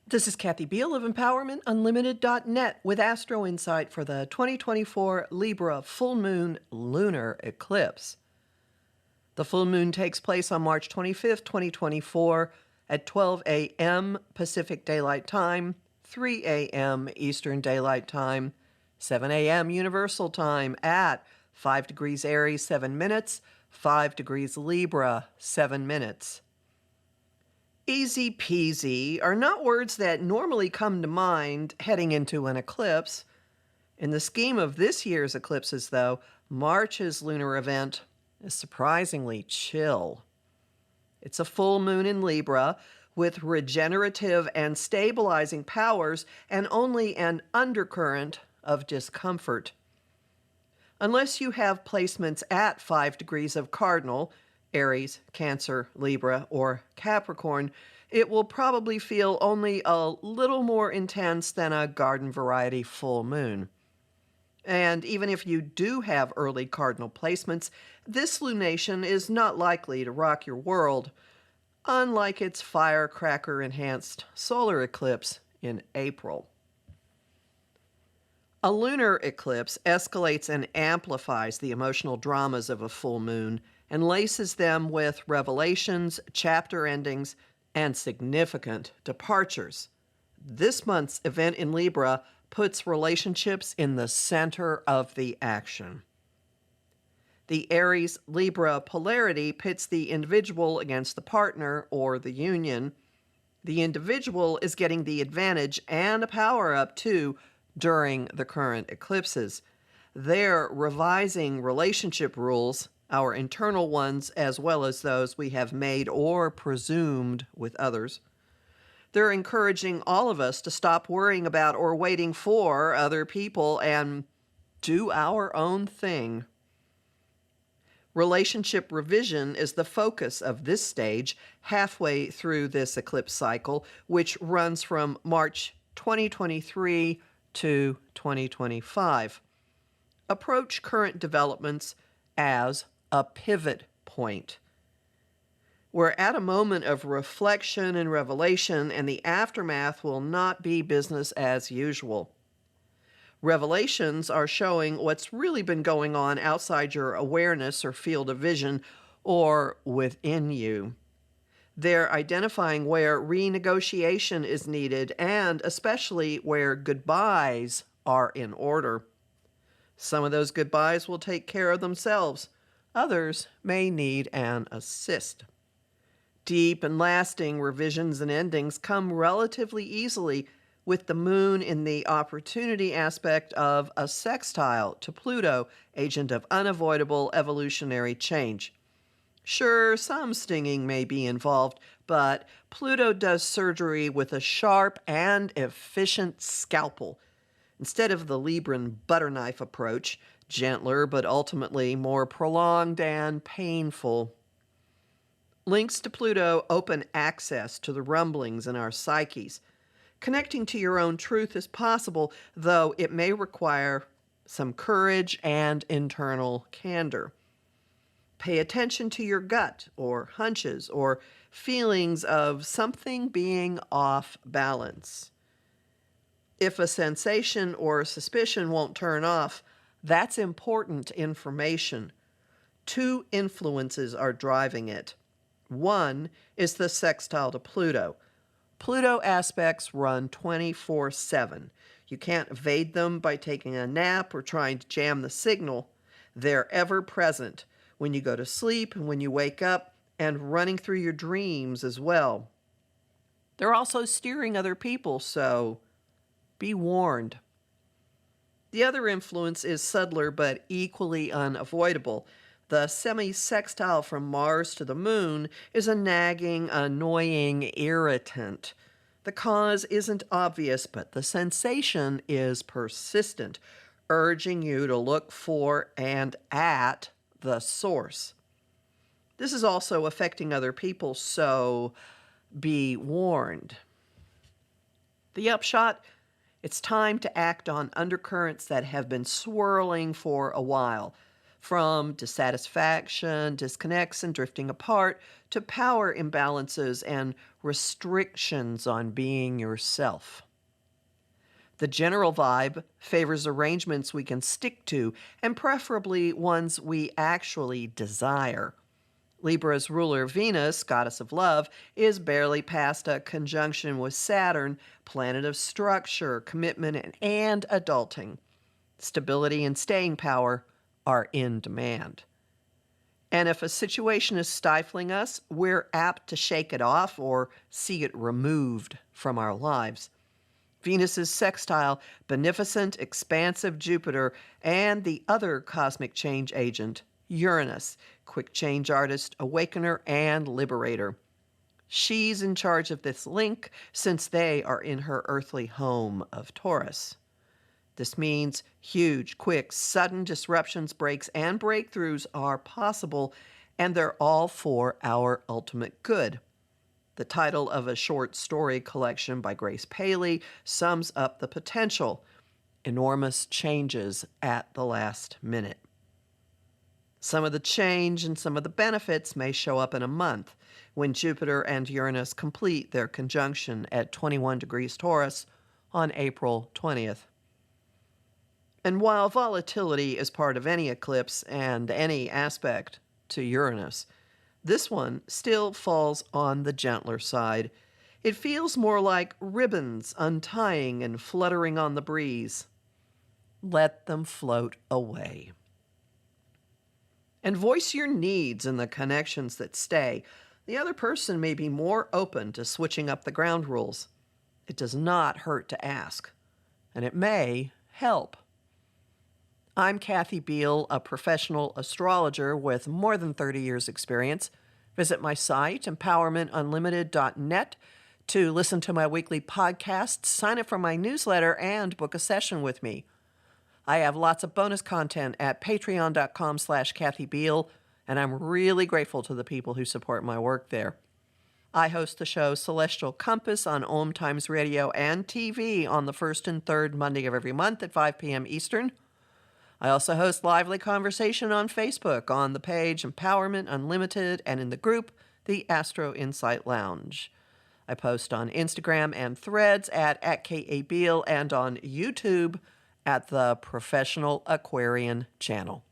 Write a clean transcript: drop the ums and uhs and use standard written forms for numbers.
This is Kathy Biehl of EmpowermentUnlimited.net with Astro-Insight for the 2024 Libra full moon lunar eclipse. The full moon takes place on March 25th, 2024 at 12 a.m. Pacific Daylight Time, 3 a.m. Eastern Daylight Time, 7 a.m. Universal Time at 5 degrees Aries, 7 minutes, 5 degrees Libra, 7 minutes. Easy peasy are not words that normally come to mind heading into an eclipse. In the scheme of this year's eclipses, though, March's lunar event is surprisingly chill. It's a full moon in Libra with regenerative and stabilizing powers and only an undercurrent of discomfort. Unless you have placements at 5 degrees of cardinal, Aries, Cancer, Libra, or Capricorn, it will probably feel only a little more intense than a garden variety full moon. And even if you do have early cardinal placements, this lunation is not likely to rock your world, unlike its firecracker-enhanced solar eclipse in April. A lunar eclipse escalates and amplifies the emotional dramas of a full moon and laces them with revelations, chapter endings, and significant departures. This month's event in Libra puts relationships in the center of the action. The Aries-Libra polarity pits the individual against the partner or the union. The individual is getting the advantage and a power-up, too, during the current eclipses. They're revising relationship rules, our internal ones as well as those we have made or presumed with others. They're encouraging all of us to stop worrying about or waiting for other people and do our own thing. Relationship revision is the focus of this stage halfway through this eclipse cycle, which runs from March 2023 to 2025. Approach current developments as a pivot point. We're at a moment of reflection and revelation, and the aftermath will not be business as usual. Revelations are showing what's really been going on outside your awareness or field of vision or within you. They're identifying where renegotiation is needed and especially where goodbyes are in order. Some of those goodbyes will take care of themselves. Others may need an assist. Deep and lasting revisions and endings come relatively easily with the moon in the opportunity aspect of a sextile to Pluto, agent of unavoidable evolutionary change. Sure, some stinging may be involved, but Pluto does surgery with a sharp and efficient scalpel. Instead of the Libran butter knife approach, gentler but ultimately more prolonged and painful. Links to Pluto open access to the rumblings in our psyches. Connecting to your own truth is possible, though it may require some courage and internal candor. Pay attention to your gut or hunches or feelings of something being off balance. If a sensation or suspicion won't turn off, that's important information. Two influences are driving it. One is the sextile to Pluto. Pluto aspects run 24/7. You can't evade them by taking a nap or trying to jam the signal. They're ever present when you go to sleep and when you wake up, and running through your dreams as well. They're also steering other people, so be warned. The other influence is subtler but equally unavoidable. The semi-sextile from Mars to the Moon is a nagging, annoying irritant. The cause isn't obvious, but the sensation is persistent, urging you to look for and at the source. This is also affecting other people, so be warned. The upshot: it's time to act on undercurrents that have been swirling for a while. from dissatisfaction, disconnects, and drifting apart to power imbalances and restrictions on being yourself. The general vibe favors arrangements we can stick to, and preferably ones we actually desire. Libra's ruler Venus, goddess of love, is barely past a conjunction with Saturn, planet of structure, commitment, and adulting. Stability and staying power are in demand. And if a situation is stifling us, we're apt to shake it off or see it removed from our lives. Venus's sextile, beneficent, expansive Jupiter, and the other cosmic change agent, Uranus, quick change artist, awakener, and liberator. She's in charge of this link since they are in her earthly home of Taurus. This means huge, quick, sudden disruptions, breaks, and breakthroughs are possible, and they're all for our ultimate good. The title of a short story collection by Grace Paley sums up the potential: enormous changes at the last minute. Some of the change and some of the benefits may show up in a month when Jupiter and Uranus complete their conjunction at 21 degrees Taurus on April 20th. And while volatility is part of any eclipse and any aspect to Uranus, this one still falls on the gentler side. It feels more like ribbons untying and fluttering on the breeze. Let them float away. And voice your needs in the connections that stay. The other person may be more open to switching up the ground rules. It does not hurt to ask, and it may help. I'm Kathy Biehl, a professional astrologer with more than 30 years' experience. Visit my site, empowermentunlimited.net, to listen to my weekly podcasts, sign up for my newsletter, and book a session with me. I have lots of bonus content at patreon.com/Kathy Biehl, and I'm really grateful to the people who support my work there. I host the show Celestial Compass on Om Times Radio and TV on the first and third Monday of every month at 5 p.m. Eastern. I also host lively conversation on Facebook on the page Empowerment Unlimited and in the group the Astro-Insight Lounge. I post on Instagram and Threads at @KABiehl and on YouTube at the Professional Aquarian channel.